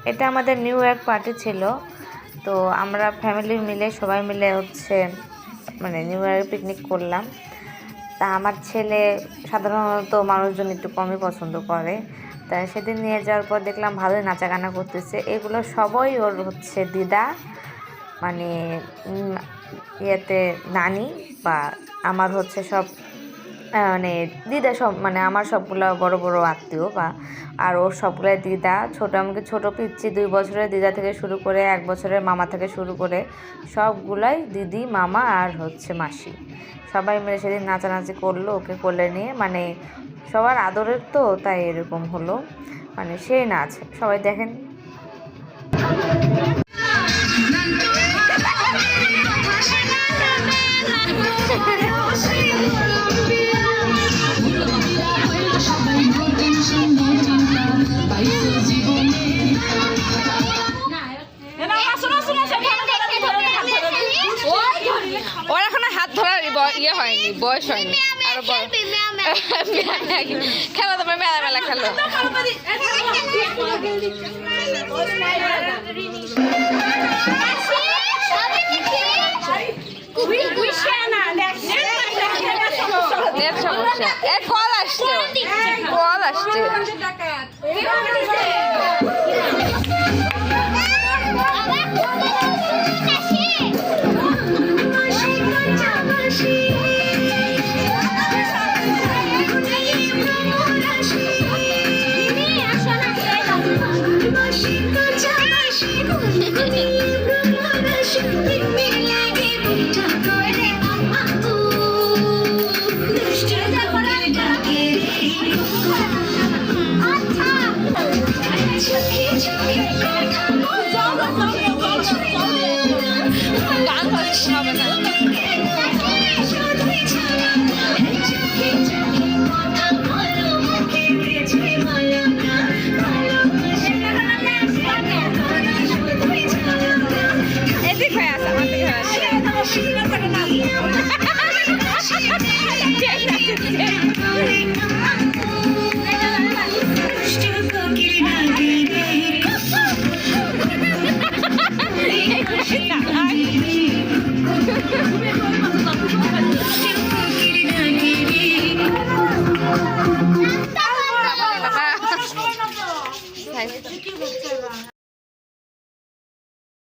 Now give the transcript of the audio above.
এটা আমাদের new year party ছিল। তো আমরা ফ্যামিলি মিলে সবাই মিলে হচ্ছে মানে নিউ ইয়ার পিকনিক করলাম। তা আমার ছেলে সাধারণত মানুষজন একটু কমই পছন্দ করে, তাই সেদিন নিয়ে যাওয়ার পর দেখলাম ভালোই নাচা গানা করতেছে। এগুলো সবই ওর হচ্ছে দিদা, মানে ইয়েতে নানি বা আমার হচ্ছে সব মানে দিদা সব, মানে আমার সবগুলো বড় বড় আত্মীয় বা আর ওর সবগুলাই দিদা। ছোটো আমাকে ছোটো পিচ্ছি 2 বছরের দিদা থেকে শুরু করে 1 বছরের মামা থেকে শুরু করে সবগুলাই দিদি, মামা আর হচ্ছে মাসি, সবাই মিলে সেদিন নাচানাচি করলো ওকে কোলে নিয়ে। মানে সবার আদরের তো, তাই এরকম হলো। মানে সেই নাচ সবাই দেখেন। ওর এখন হাত ধরার ইয়ে হয়নি, বয়স হয়নি, আরো বড় খেলো, তোমার মেলা মেলা খেলো। সমস্যা কল আসছে, কল আসছে।